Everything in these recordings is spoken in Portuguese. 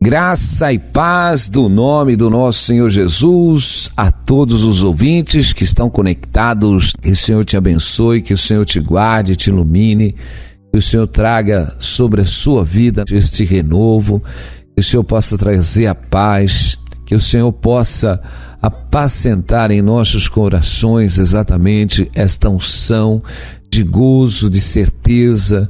Graça e paz do nome do nosso Senhor Jesus a todos os ouvintes que estão conectados. Que o Senhor te abençoe, que o Senhor te guarde, te ilumine, que o Senhor traga sobre a sua vida este renovo, que o Senhor possa trazer a paz, que o Senhor possa apacentar em nossos corações exatamente esta unção de gozo, de certeza,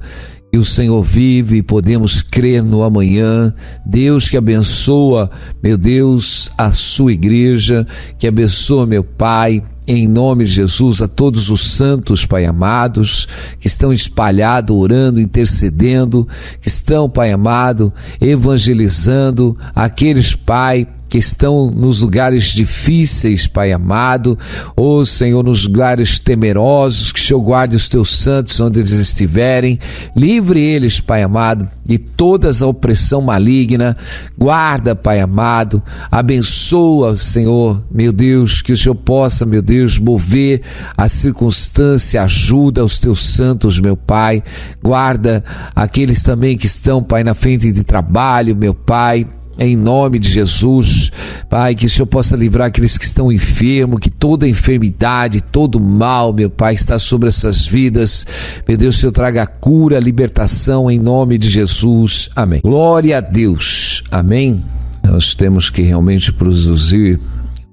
que o Senhor vive e podemos crer no amanhã. Deus que abençoa, meu Deus, a sua igreja, que abençoa, meu Pai, em nome de Jesus, a todos os santos, Pai amados, que estão espalhados, orando, intercedendo, que estão, Pai amado, evangelizando aqueles, Pai, que estão nos lugares difíceis, Pai amado, ó Senhor, nos lugares temerosos, que o Senhor guarde os teus santos onde eles estiverem, livre eles, Pai amado, de toda a opressão maligna, guarda, Pai amado, abençoa, Senhor, meu Deus, que o Senhor possa, meu Deus, mover a circunstância, ajuda os teus santos, meu Pai, guarda aqueles também que estão, Pai, na frente de trabalho, meu Pai, em nome de Jesus, Pai, que o Senhor possa livrar aqueles que estão enfermos, que toda enfermidade, todo mal, meu Pai, está sobre essas vidas. Meu Deus, o Senhor traga a cura, a libertação em nome de Jesus. Amém. Glória a Deus. Amém. Nós temos que realmente produzir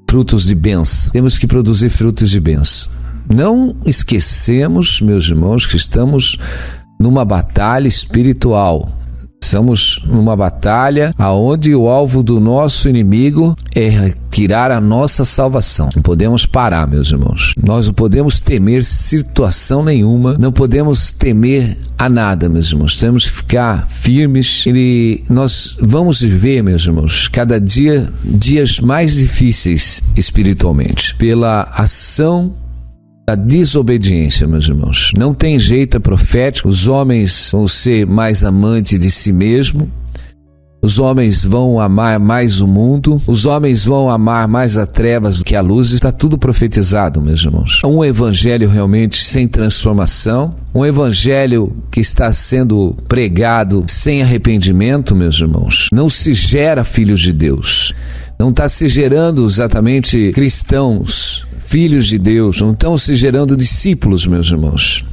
frutos de bênção. Temos que produzir frutos de bênção. Não esquecemos, meus irmãos, que estamos numa batalha espiritual. Estamos numa batalha onde o alvo do nosso inimigo é tirar a nossa salvação. Não podemos parar, meus irmãos. Nós não podemos temer situação nenhuma. Não podemos temer a nada, meus irmãos. Temos que ficar firmes. E nós vamos viver, meus irmãos, cada dia dias mais difíceis espiritualmente, pela ação da desobediência, meus irmãos. Não tem jeito, é profético. Os homens vão ser mais amantes de si mesmo. Os homens vão amar mais o mundo. Os homens vão amar mais as trevas do que a luz. Está tudo profetizado, meus irmãos. Um evangelho realmente sem transformação. Um evangelho que está sendo pregado sem arrependimento, meus irmãos. Não se gera filhos de Deus. Não está se gerando exatamente cristãos, filhos de Deus, não estão se gerando discípulos, meus irmãos.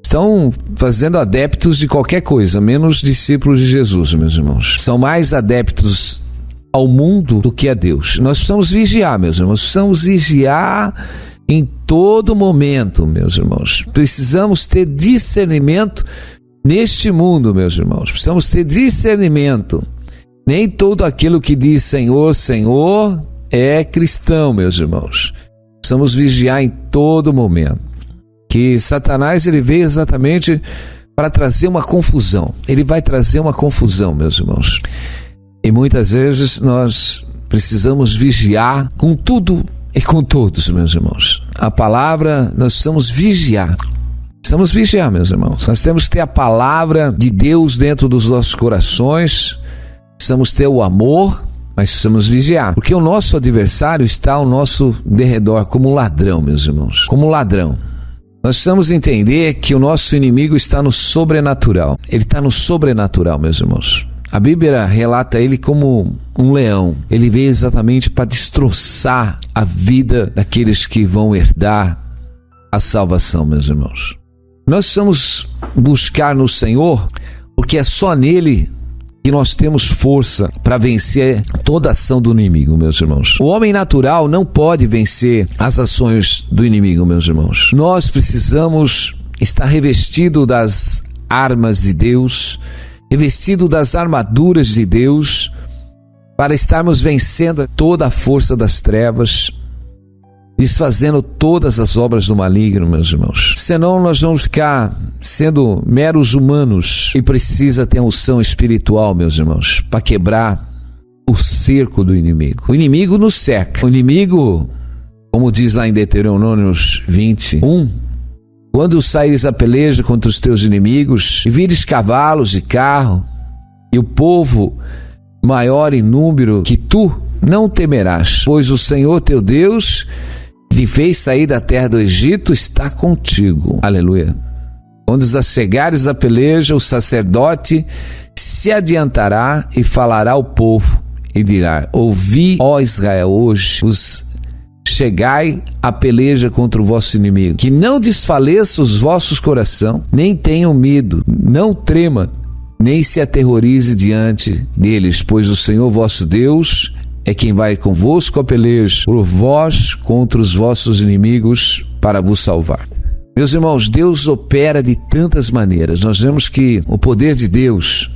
Estão fazendo adeptos de qualquer coisa, menos discípulos de Jesus, meus irmãos. São mais adeptos ao mundo do que a Deus. Nós precisamos vigiar, meus irmãos. Precisamos vigiar em todo momento, meus irmãos. Precisamos ter discernimento neste mundo, meus irmãos. Precisamos ter discernimento. Nem todo aquilo que diz Senhor, Senhor é cristão, meus irmãos. Precisamos vigiar em todo momento. Que Satanás ele veio exatamente para trazer uma confusão. Ele vai trazer uma confusão, meus irmãos. E muitas vezes nós precisamos vigiar com tudo e com todos, meus irmãos. A palavra, nós precisamos vigiar. Precisamos vigiar, meus irmãos. Nós temos que ter a palavra de Deus dentro dos nossos corações. Precisamos ter o amor. Mas precisamos vigiar, porque o nosso adversário está ao nosso derredor como ladrão, meus irmãos, como ladrão. Nós precisamos entender que o nosso inimigo está no sobrenatural. Ele está no sobrenatural, meus irmãos. A Bíblia relata ele como um leão. Ele veio exatamente para destroçar a vida daqueles que vão herdar a salvação, meus irmãos. Nós precisamos buscar no Senhor, porque é só nele que nós temos força para vencer toda a ação do inimigo, meus irmãos. O homem natural não pode vencer as ações do inimigo, meus irmãos. Nós precisamos estar revestido das armas de Deus, revestido das armaduras de Deus, para estarmos vencendo toda a força das trevas, desfazendo todas as obras do maligno, meus irmãos. Senão nós vamos ficar sendo meros humanos e precisa ter unção espiritual, meus irmãos, para quebrar o cerco do inimigo. O inimigo nos cerca. O inimigo, como diz lá em Deuteronômio 21, quando saíres a peleja contra os teus inimigos e vires cavalos de carro e o povo maior em número que tu, não temerás, pois o Senhor teu Deus te fez sair da terra do Egito, está contigo. Aleluia. Quando chegares à peleja, o sacerdote se adiantará e falará ao povo e dirá: ouvi, ó Israel, hoje chegai à peleja contra o vosso inimigo, que não desfaleça os vossos coração, nem tenham medo, não trema, nem se aterrorize diante deles, pois o Senhor vosso Deus é quem vai convosco a peleja, por vós contra os vossos inimigos, para vos salvar. Meus irmãos, Deus opera de tantas maneiras. Nós vemos que o poder de Deus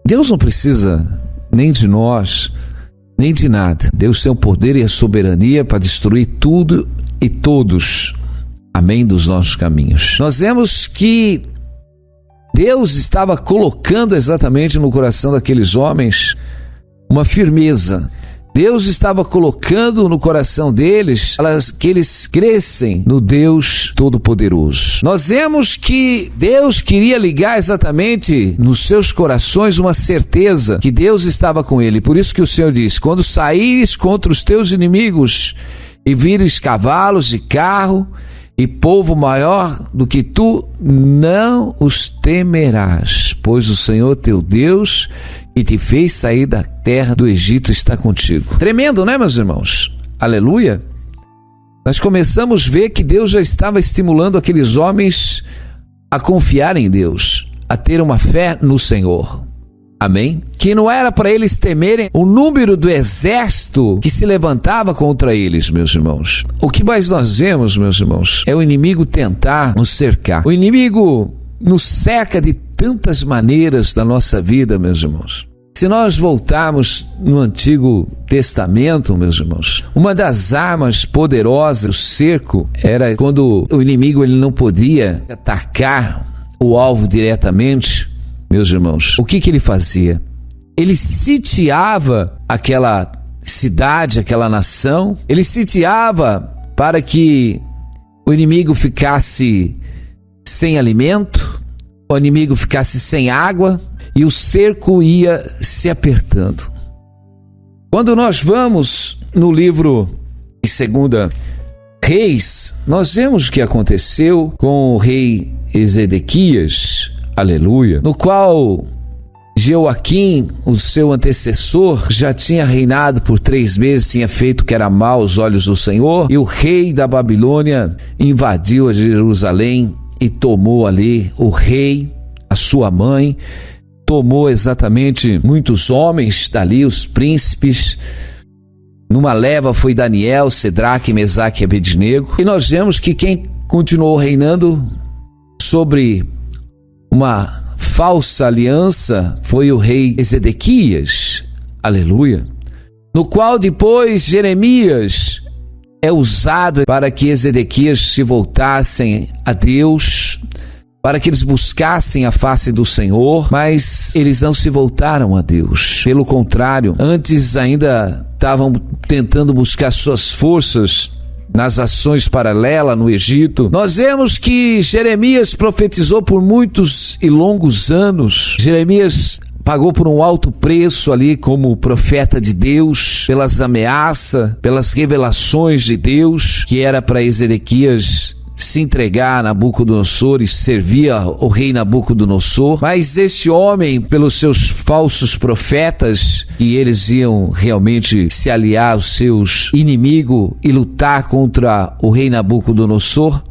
não precisa nem de nós, nem de nada. Deus tem o poder e a soberania para destruir tudo e todos, amém, dos nossos caminhos. Nós vemos que Deus estava colocando exatamente no coração daqueles homens uma firmeza. Deus estava colocando no coração deles que eles crescem no Deus Todo-Poderoso. Nós vemos que Deus queria ligar exatamente nos seus corações uma certeza que Deus estava com ele. Por isso que o Senhor diz: quando saíres contra os teus inimigos e vires cavalos de carro e povo maior do que tu, não os temerás, pois o Senhor teu Deus, que te fez sair da terra do Egito, está contigo. Tremendo, né, meus irmãos? Aleluia! Nós começamos a ver que Deus já estava estimulando aqueles homens a confiar em Deus, a ter uma fé no Senhor. Amém? Que não era para eles temerem o número do exército que se levantava contra eles, meus irmãos. O que mais nós vemos, meus irmãos, é o inimigo tentar nos cercar. O inimigo nos cerca de tantas maneiras da nossa vida, meus irmãos. Se nós voltarmos no Antigo Testamento, meus irmãos, uma das armas poderosas do cerco era quando o inimigo ele não podia atacar o alvo diretamente. Meus irmãos, o que ele fazia? Ele sitiava aquela cidade, aquela nação, ele sitiava para que o inimigo ficasse sem alimento, o inimigo ficasse sem água e o cerco ia se apertando. Quando nós vamos no livro de 2 Reis, nós vemos o que aconteceu com o rei Ezequias, aleluia, no qual Jeoaquim, o seu antecessor, já tinha reinado por 3 meses, tinha feito o que era mal aos olhos do Senhor, e o rei da Babilônia invadiu a Jerusalém e tomou ali o rei, a sua mãe, tomou exatamente muitos homens dali, os príncipes. Numa leva foi Daniel, Cedraque, Mesaque e Abednego, e nós vemos que quem continuou reinando sobre uma falsa aliança foi o rei Ezequias, aleluia, no qual depois Jeremias é usado para que Ezequias se voltassem a Deus, para que eles buscassem a face do Senhor, mas eles não se voltaram a Deus. Pelo contrário, antes ainda estavam tentando buscar suas forças nas ações paralelas no Egito. Nós vemos que Jeremias profetizou por muitos e longos anos. Jeremias pagou por um alto preço ali como profeta de Deus, pelas ameaças, pelas revelações de Deus, que era para Ezequias se entregar a Nabucodonosor e servir o rei Nabucodonosor. Mas este homem, pelos seus falsos profetas, que eles iam realmente se aliar aos seus inimigos e lutar contra o rei Nabucodonosor,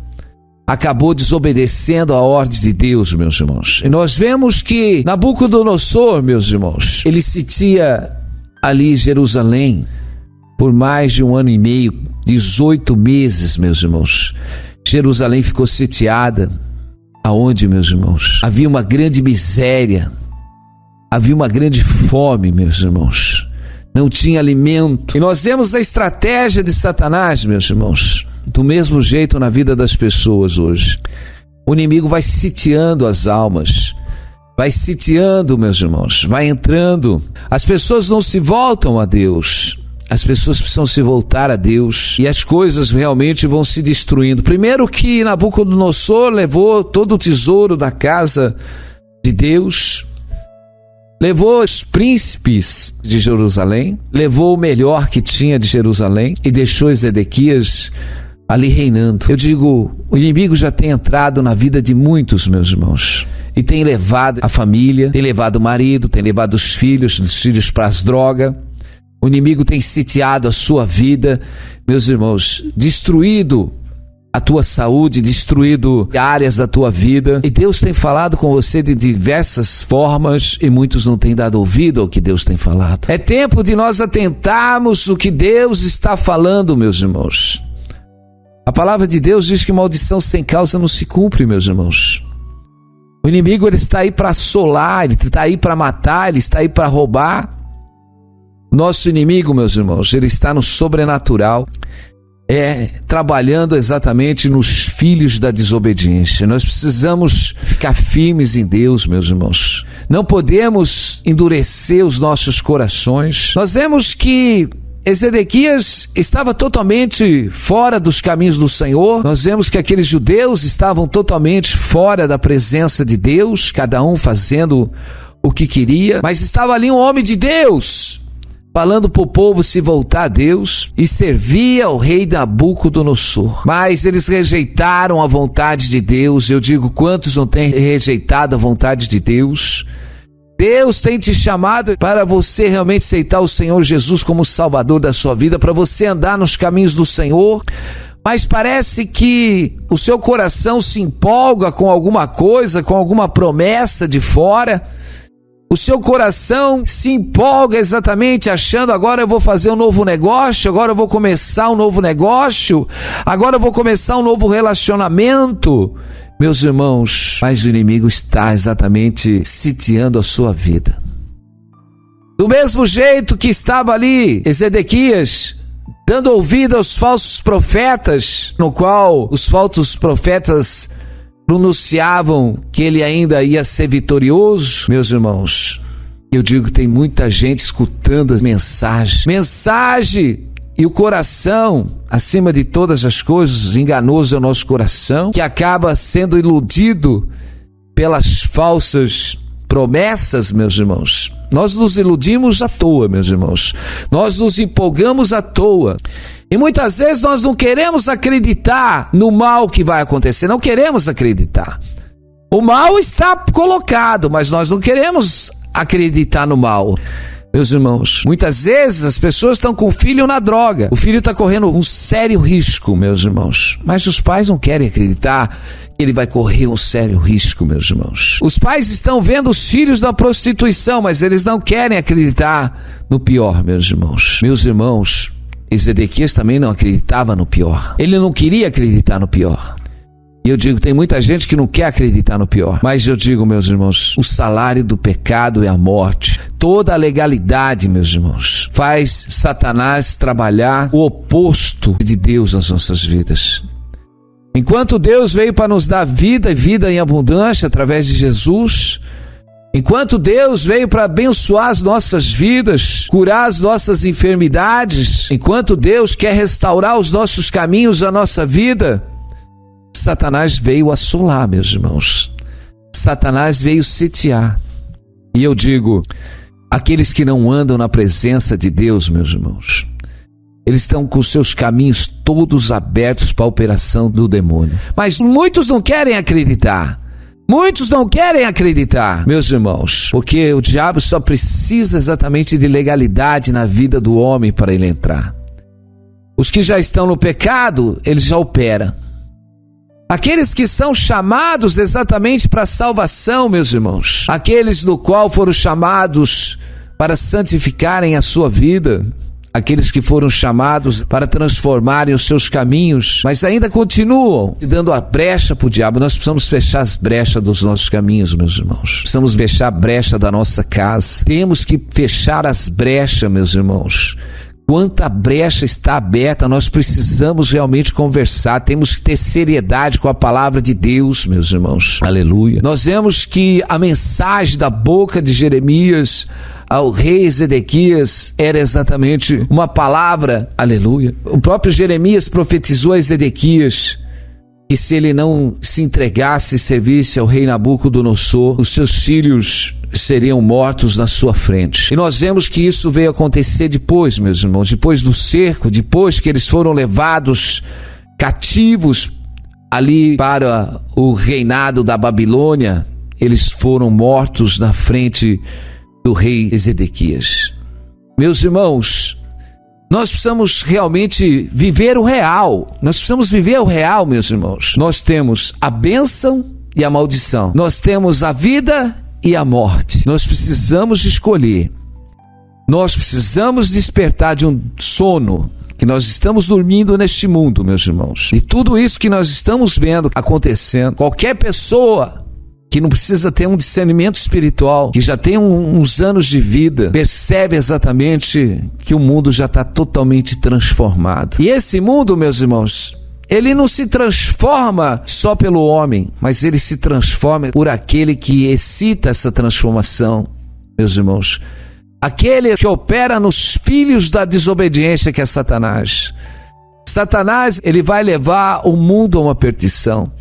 acabou desobedecendo a ordem de Deus, meus irmãos. E nós vemos que Nabucodonosor, meus irmãos, ele sitia ali Jerusalém por mais de 1 ano e meio, 18 meses, meus irmãos. Jerusalém ficou sitiada. Aonde, meus irmãos? Havia uma grande miséria, havia uma grande fome, meus irmãos. Não tinha alimento. E nós vemos a estratégia de Satanás, meus irmãos, do mesmo jeito na vida das pessoas hoje. O inimigo vai sitiando as almas, vai sitiando, meus irmãos, vai entrando. As pessoas não se voltam a Deus. As pessoas precisam se voltar a Deus e as coisas realmente vão se destruindo. Primeiro que Nabucodonosor levou todo o tesouro da casa de Deus, levou os príncipes de Jerusalém, levou o melhor que tinha de Jerusalém e deixou Ezequias ali reinando. Eu digo, o inimigo já tem entrado na vida de muitos, meus irmãos, e tem levado a família, tem levado o marido, tem levado os filhos para as drogas. O inimigo tem sitiado a sua vida, meus irmãos, destruído a tua saúde, destruído áreas da tua vida. E Deus tem falado com você de diversas formas e muitos não têm dado ouvido ao que Deus tem falado. É tempo de nós atentarmos o que Deus está falando, meus irmãos. A palavra de Deus diz que maldição sem causa não se cumpre, meus irmãos. O inimigo, ele está aí para assolar, ele está aí para matar, ele está aí para roubar. Nosso inimigo, meus irmãos, ele está no sobrenatural, trabalhando exatamente nos filhos da desobediência. Nós precisamos ficar firmes em Deus, meus irmãos. Não podemos endurecer os nossos corações. Nós vemos que Ezequias estava totalmente fora dos caminhos do Senhor. Nós vemos que aqueles judeus estavam totalmente fora da presença de Deus, cada um fazendo o que queria, mas estava ali um homem de Deus, falando para o povo se voltar a Deus e servir ao rei Nabucodonosor. Mas eles rejeitaram a vontade de Deus. Eu digo, quantos não têm rejeitado a vontade de Deus? Deus tem te chamado para você realmente aceitar o Senhor Jesus como Salvador da sua vida, para você andar nos caminhos do Senhor. Mas parece que o seu coração se empolga com alguma coisa, com alguma promessa de fora. O seu coração se empolga exatamente achando, agora eu vou fazer um novo negócio, agora eu vou começar um novo negócio, agora eu vou começar um novo relacionamento. Meus irmãos, mas o inimigo está exatamente sitiando a sua vida. Do mesmo jeito que estava ali Ezequias, dando ouvido aos falsos profetas, no qual os falsos profetas pronunciavam que ele ainda ia ser vitorioso. Meus irmãos, eu digo que tem muita gente escutando as mensagem, e o coração, acima de todas as coisas, enganoso é o nosso coração, que acaba sendo iludido pelas falsas promessas, meus irmãos. Nós nos iludimos à toa, meus irmãos. Nós nos empolgamos à toa. E muitas vezes nós não queremos acreditar no mal que vai acontecer. Não queremos acreditar. O mal está colocado, mas nós não queremos acreditar no mal. Meus irmãos, muitas vezes as pessoas estão com o filho na droga. O filho está correndo um sério risco, meus irmãos. Mas os pais não querem acreditar que ele vai correr um sério risco, meus irmãos. Os pais estão vendo os filhos da prostituição, mas eles não querem acreditar no pior, meus irmãos. Meus irmãos, Ezequias também não acreditava no pior. Ele não queria acreditar no pior. E eu digo, tem muita gente que não quer acreditar no pior. Mas eu digo, meus irmãos, o salário do pecado é a morte. Toda a legalidade, meus irmãos, faz Satanás trabalhar o oposto de Deus nas nossas vidas. Enquanto Deus veio para nos dar vida e vida em abundância através de Jesus, enquanto Deus veio para abençoar as nossas vidas, curar as nossas enfermidades, enquanto Deus quer restaurar os nossos caminhos, a nossa vida, Satanás veio assolar, meus irmãos. Satanás veio sitiar. E eu digo, aqueles que não andam na presença de Deus, meus irmãos, eles estão com seus caminhos todos abertos para a operação do demônio. Mas muitos não querem acreditar. Muitos não querem acreditar, meus irmãos, porque o diabo só precisa exatamente de legalidade na vida do homem para ele entrar. Os que já estão no pecado, ele já opera. Aqueles que são chamados exatamente para a salvação, meus irmãos, aqueles no qual foram chamados para santificarem a sua vida, aqueles que foram chamados para transformarem os seus caminhos, mas ainda continuam dando a brecha para o diabo. Nós precisamos fechar as brechas dos nossos caminhos, meus irmãos. Precisamos fechar a brecha da nossa casa. Temos que fechar as brechas, meus irmãos. Quanta brecha está aberta, nós precisamos realmente conversar, temos que ter seriedade com a palavra de Deus, meus irmãos. Aleluia. Nós vemos que a mensagem da boca de Jeremias ao rei Ezequias era exatamente uma palavra, aleluia. O próprio Jeremias profetizou a Ezequias que se ele não se entregasse e servisse ao rei Nabucodonosor, os seus filhos seriam mortos na sua frente. E nós vemos que isso veio acontecer depois, meus irmãos, depois do cerco, depois que eles foram levados cativos ali para o reinado da Babilônia, eles foram mortos na frente do rei Ezequias. Meus irmãos, nós precisamos realmente viver o real. Nós precisamos viver o real, meus irmãos. Nós temos a bênção e a maldição. Nós temos a vida e a morte. Nós precisamos escolher. Nós precisamos despertar de um sono que nós estamos dormindo neste mundo, meus irmãos. E tudo isso que nós estamos vendo acontecendo, qualquer pessoa que não precisa ter um discernimento espiritual, que já tem uns anos de vida, percebe exatamente que o mundo já está totalmente transformado. E esse mundo, meus irmãos, ele não se transforma só pelo homem, mas ele se transforma por aquele que excita essa transformação, meus irmãos. Aquele que opera nos filhos da desobediência, que é Satanás. Satanás, ele vai levar o mundo a uma perdição.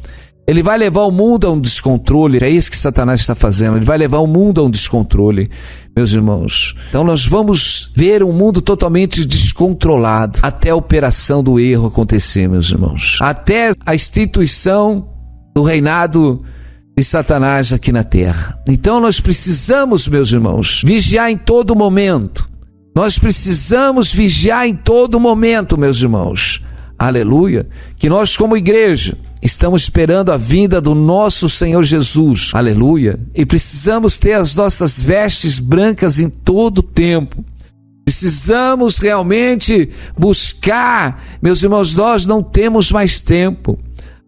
Ele vai levar o mundo a um descontrole. É isso que Satanás está fazendo. Ele vai levar o mundo a um descontrole, meus irmãos. Então nós vamos ver um mundo totalmente descontrolado até a operação do erro acontecer, meus irmãos. Até a instituição do reinado de Satanás aqui na terra. Então nós precisamos, meus irmãos, vigiar em todo momento. Nós precisamos vigiar em todo momento, meus irmãos. Aleluia. Que nós, como igreja, estamos esperando a vinda do nosso Senhor Jesus. Aleluia. E precisamos ter as nossas vestes brancas em todo o tempo. Precisamos realmente buscar, meus irmãos, nós não temos mais tempo.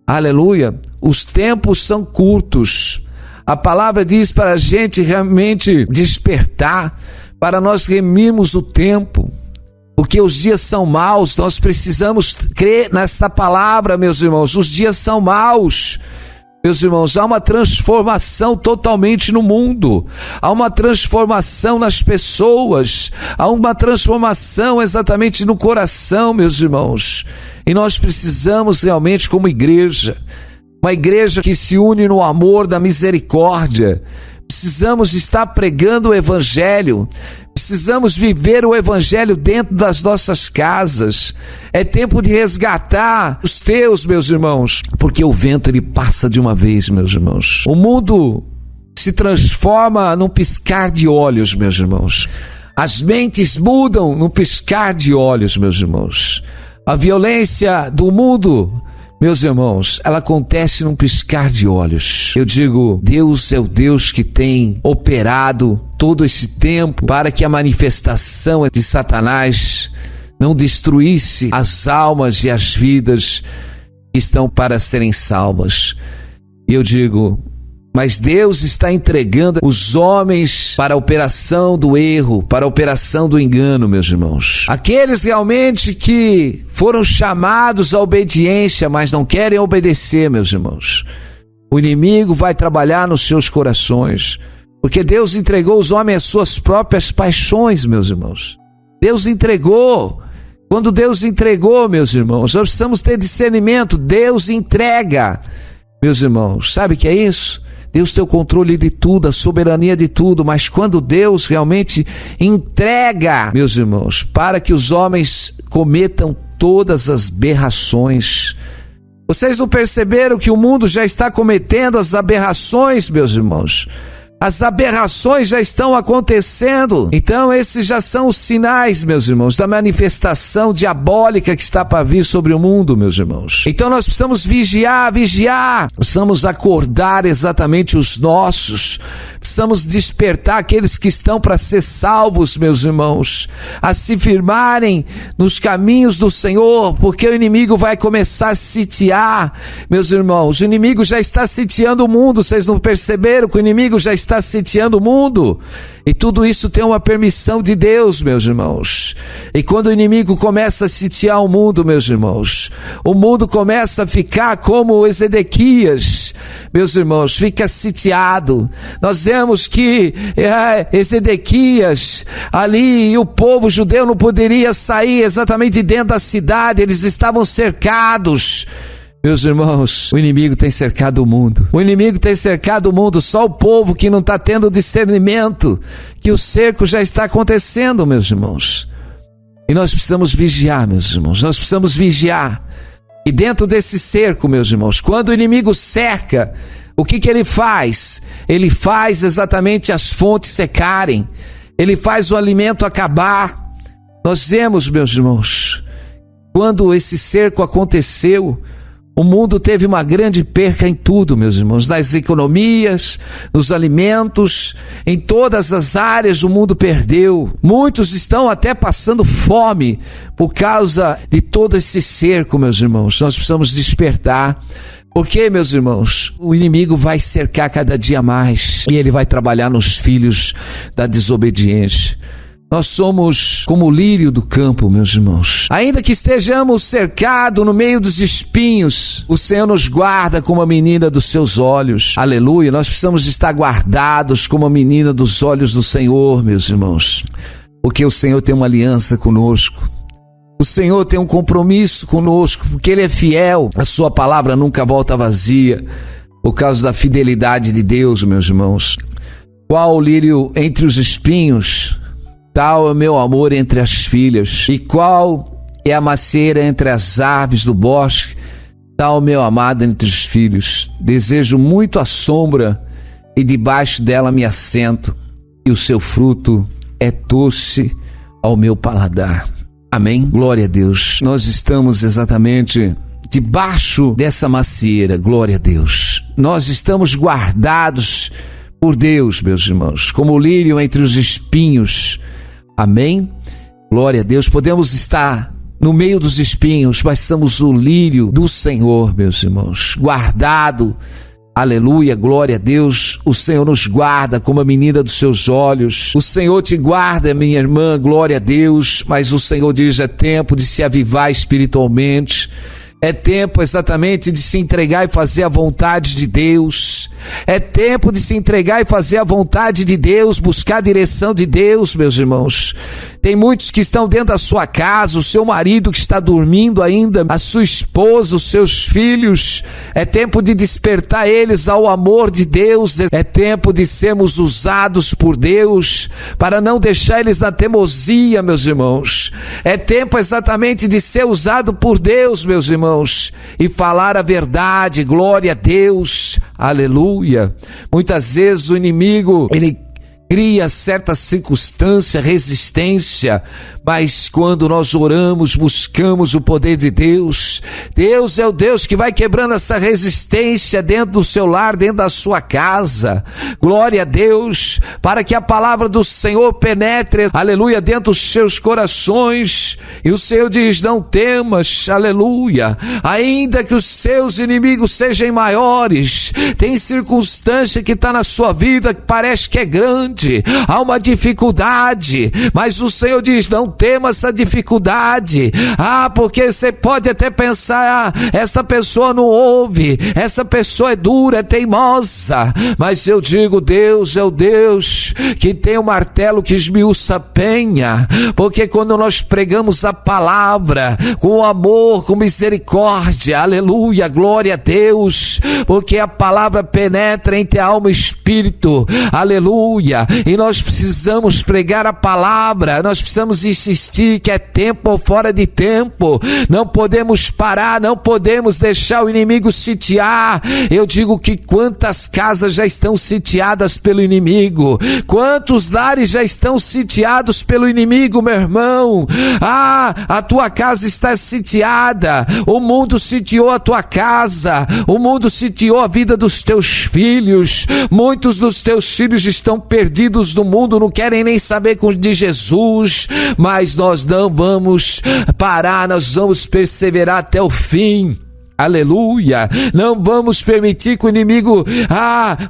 Aleluia. Os tempos são curtos. A palavra diz para a gente realmente despertar, para nós remirmos o tempo. Porque os dias são maus, nós precisamos crer nesta palavra, meus irmãos. Os dias são maus, meus irmãos. Há uma transformação totalmente no mundo. Há uma transformação nas pessoas. Há uma transformação exatamente no coração, meus irmãos. E nós precisamos realmente, como igreja, uma igreja que se une no amor da misericórdia. Precisamos estar pregando o evangelho. Precisamos viver o evangelho dentro das nossas casas. É tempo de resgatar os teus, meus irmãos, porque o vento ele passa de uma vez, meus irmãos. O mundo se transforma num piscar de olhos, meus irmãos. As mentes mudam num piscar de olhos, meus irmãos. A violência do mundo, meus irmãos, ela acontece num piscar de olhos. Eu digo, Deus é o Deus que tem operado todo esse tempo para que a manifestação de Satanás não destruísse as almas e as vidas que estão para serem salvas. E eu digo, mas Deus está entregando os homens para a operação do erro, para a operação do engano, meus irmãos. Aqueles realmente que foram chamados à obediência, mas não querem obedecer, meus irmãos. O inimigo vai trabalhar nos seus corações, porque Deus entregou os homens às suas próprias paixões, meus irmãos. Deus entregou. Quando Deus entregou, meus irmãos, nós precisamos ter discernimento. Deus entrega, meus irmãos. Sabe o que é isso? Deus tem o controle de tudo, a soberania de tudo, mas quando Deus realmente entrega, meus irmãos, para que os homens cometam todas as aberrações. Vocês não perceberam que o mundo já está cometendo as aberrações, meus irmãos? As aberrações já estão acontecendo. Então esses já são os sinais, meus irmãos, da manifestação diabólica que está para vir sobre o mundo, meus irmãos. Então nós precisamos vigiar. Precisamos acordar exatamente os nossos. Precisamos despertar aqueles que estão para ser salvos, meus irmãos, a se firmarem nos caminhos do Senhor, porque o inimigo vai começar a sitiar, meus irmãos. O inimigo já está sitiando o mundo. Vocês não perceberam que o inimigo já está sitiando o mundo? E tudo isso tem uma permissão de Deus, meus irmãos. E quando o inimigo começa a sitiar o mundo, meus irmãos, o mundo começa a ficar como Ezequias, meus irmãos, fica sitiado. Nós vemos que Ezequias ali, e o povo judeu não poderia sair exatamente dentro da cidade, eles estavam cercados. Meus irmãos, o inimigo tem cercado o mundo. O inimigo tem cercado o mundo. Só o povo que não está tendo discernimento que o cerco já está acontecendo, meus irmãos. E nós precisamos vigiar, meus irmãos. Nós precisamos vigiar. E dentro desse cerco, meus irmãos, quando o inimigo cerca, o que ele faz? Ele faz exatamente as fontes secarem. Ele faz o alimento acabar. Nós vemos, meus irmãos, quando esse cerco aconteceu, o mundo teve uma grande perca em tudo, meus irmãos, nas economias, nos alimentos, em todas as áreas o mundo perdeu. Muitos estão até passando fome por causa de todo esse cerco, meus irmãos. Nós precisamos despertar. Porque, meus irmãos, o inimigo vai cercar cada dia mais e ele vai trabalhar nos filhos da desobediência. Nós somos como o lírio do campo, meus irmãos. Ainda que estejamos cercados no meio dos espinhos, o Senhor nos guarda como a menina dos seus olhos. Aleluia, nós precisamos estar guardados como a menina dos olhos do Senhor, meus irmãos. Porque o Senhor tem uma aliança conosco. O Senhor tem um compromisso conosco, porque Ele é fiel. A sua palavra nunca volta vazia, por causa da fidelidade de Deus, meus irmãos. Qual o lírio entre os espinhos, tal é o meu amor entre as filhas. E qual é a macieira entre as árvores do bosque, tal o meu amado entre os filhos. Desejo muito a sombra, e debaixo dela me assento, e o seu fruto é doce ao meu paladar. Amém? Glória a Deus. Nós estamos exatamente debaixo dessa macieira, glória a Deus. Nós estamos guardados por Deus, meus irmãos, como o lírio entre os espinhos. Amém? Glória a Deus. Podemos estar no meio dos espinhos, mas somos o lírio do Senhor, meus irmãos, guardado. Aleluia, glória a Deus. O Senhor nos guarda como a menina dos seus olhos. O Senhor te guarda, minha irmã, glória a Deus. Mas o Senhor diz, é tempo de se avivar espiritualmente. É tempo exatamente de se entregar e fazer a vontade de Deus. É tempo de se entregar e fazer a vontade de Deus, buscar a direção de Deus, meus irmãos. Tem muitos que estão dentro da sua casa, o seu marido que está dormindo ainda, a sua esposa, os seus filhos. É tempo de despertar eles ao amor de Deus. É tempo de sermos usados por Deus, para não deixar eles na teimosia, meus irmãos. É tempo exatamente de ser usado por Deus, meus irmãos, e falar a verdade, glória a Deus, aleluia. Muitas vezes o inimigo, ele cria certa circunstância, resistência, mas quando nós oramos, buscamos o poder de Deus, Deus é o Deus que vai quebrando essa resistência dentro do seu lar, dentro da sua casa. Glória a Deus, para que a palavra do Senhor penetre, aleluia, dentro dos seus corações. E o Senhor diz, não temas, aleluia, ainda que os seus inimigos sejam maiores. Tem circunstância que está na sua vida que parece que é grande, há uma dificuldade, mas o Senhor diz, não tema essa dificuldade. Porque você pode até pensar, essa pessoa não ouve, essa pessoa é dura, é teimosa, mas eu digo, Deus é o Deus que tem o martelo que esmiuça a penha, porque quando nós pregamos a palavra com amor, com misericórdia, aleluia, glória a Deus, porque a palavra penetra entre alma e espírito, aleluia, e nós precisamos pregar a palavra, nós precisamos insistir que é tempo ou fora de tempo, não podemos parar, não podemos deixar o inimigo sitiar. Eu digo que quantas casas já estão sitiadas pelo inimigo, quantos lares já estão sitiados pelo inimigo, meu irmão. A tua casa está sitiada, o mundo sitiou a tua casa, o mundo sitiou a vida dos teus filhos, muitos dos teus filhos estão perdidos no mundo, não querem nem saber de Jesus, mas nós não vamos parar, nós vamos perseverar até o fim. Aleluia, não vamos permitir que o inimigo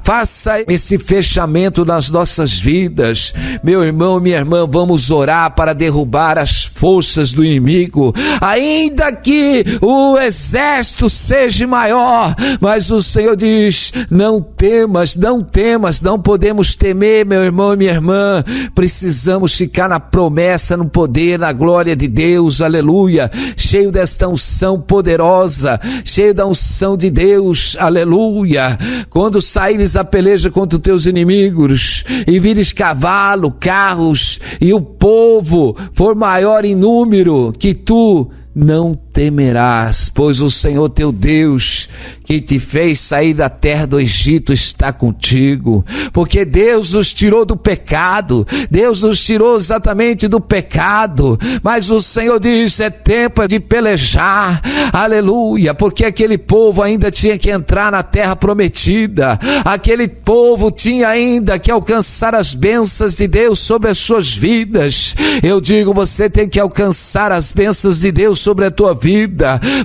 faça esse fechamento nas nossas vidas. Meu irmão, minha irmã, vamos orar para derrubar as forças do inimigo, ainda que o exército seja maior, mas o Senhor diz, não temas, não temas, não podemos temer, meu irmão e minha irmã, precisamos ficar na promessa, no poder, na glória de Deus, aleluia, cheio desta unção poderosa, cheio da unção de Deus, aleluia. Quando saíres a peleja contra os teus inimigos e vires cavalo, carros e o povo for maior em número que tu, não temerás, pois o Senhor teu Deus, que te fez sair da terra do Egito, está contigo. Porque Deus nos tirou do pecado, Deus nos tirou exatamente do pecado, mas o Senhor diz, é tempo de pelejar, aleluia, porque aquele povo ainda tinha que entrar na terra prometida, aquele povo tinha ainda que alcançar as bênçãos de Deus sobre as suas vidas. Eu digo, você tem que alcançar as bênçãos de Deus sobre a tua vida,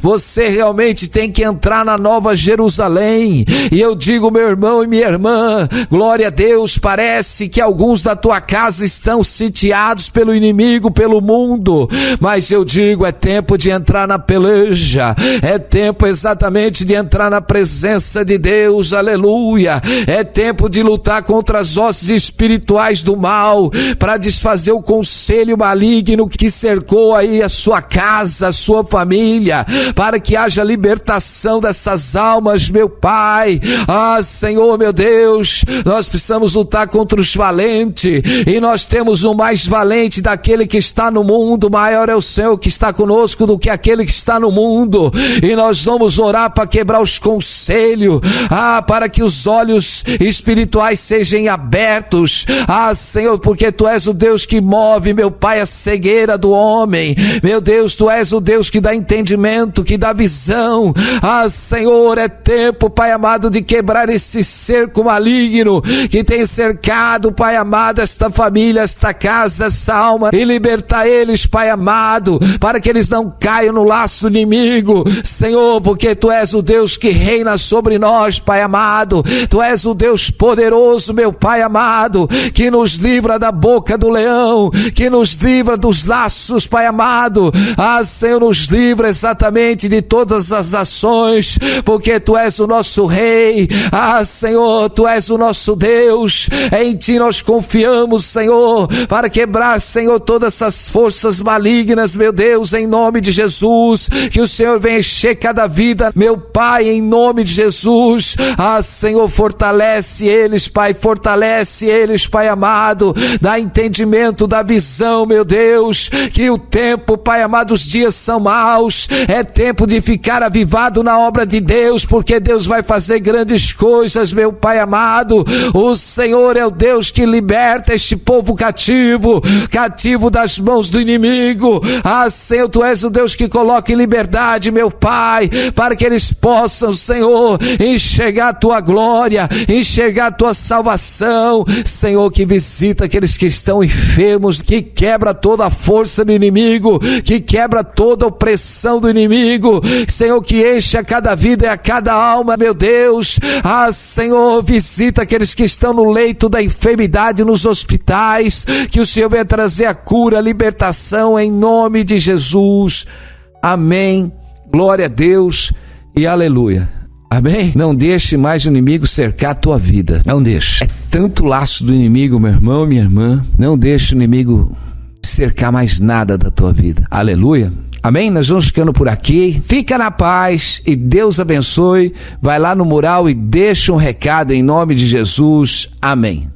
você realmente tem que entrar na Nova Jerusalém. E eu digo, meu irmão e minha irmã, glória a Deus, parece que alguns da tua casa estão sitiados pelo inimigo, pelo mundo, mas eu digo, é tempo de entrar na peleja, é tempo exatamente de entrar na presença de Deus, aleluia, é tempo de lutar contra as hostes espirituais do mal, para desfazer o conselho maligno que cercou aí a sua casa, a sua família, para que haja libertação dessas almas, meu Pai. Senhor, meu Deus, nós precisamos lutar contra os valentes, e nós temos o mais valente daquele que está no mundo. Maior é o Senhor que está conosco do que aquele que está no mundo, e nós vamos orar para quebrar os conselhos, para que os olhos espirituais sejam abertos, Senhor, porque Tu és o Deus que move, meu Pai, a cegueira do homem, meu Deus, Tu és o Deus que dá entendimento, que dá visão, Senhor, é tempo, Pai amado, de quebrar esse cerco maligno que tem cercado, Pai amado, esta família, esta casa, essa alma, e libertar eles, Pai amado, para que eles não caiam no laço do inimigo, Senhor, porque Tu és o Deus que reina sobre nós, Pai amado, Tu és o Deus poderoso, meu Pai amado, que nos livra da boca do leão, que nos livra dos laços, Pai amado, Senhor, nos livra exatamente de todas as ações, porque Tu és o nosso Rei, Senhor, Tu és o nosso Deus, em Ti nós confiamos, Senhor, para quebrar, Senhor, todas essas forças malignas, meu Deus, em nome de Jesus, que o Senhor venha encher cada vida, meu Pai, em nome de Jesus, Senhor, fortalece eles, Pai, fortalece eles, Pai amado, dá entendimento, dá visão, meu Deus, que o tempo, Pai amado, os dias são maus, é tempo de ficar avivado na obra de Deus, porque Deus vai fazer grandes coisas, meu Pai amado. O Senhor é o Deus que liberta este povo cativo das mãos do inimigo. Senhor, Tu és o Deus que coloca em liberdade, meu Pai, para que eles possam, Senhor, enxergar a Tua glória, enxergar a Tua salvação, Senhor, que visita aqueles que estão enfermos, que quebra toda a força do inimigo, que quebra toda a opressão do inimigo, Senhor, que enche a cada vida e a cada alma, meu Deus. Senhor, visita aqueles que estão no leito da enfermidade, nos hospitais, que o Senhor venha trazer a cura, a libertação, em nome de Jesus. Amém, glória a Deus e aleluia. Amém? Não deixe mais o inimigo cercar a tua vida. Não deixe. É tanto laço do inimigo, meu irmão, minha irmã. Não deixe o inimigo cercar mais nada da tua vida. Aleluia. Amém? Nós vamos ficando por aqui. Fica na paz e Deus abençoe. Vai lá no mural e deixa um recado em nome de Jesus. Amém.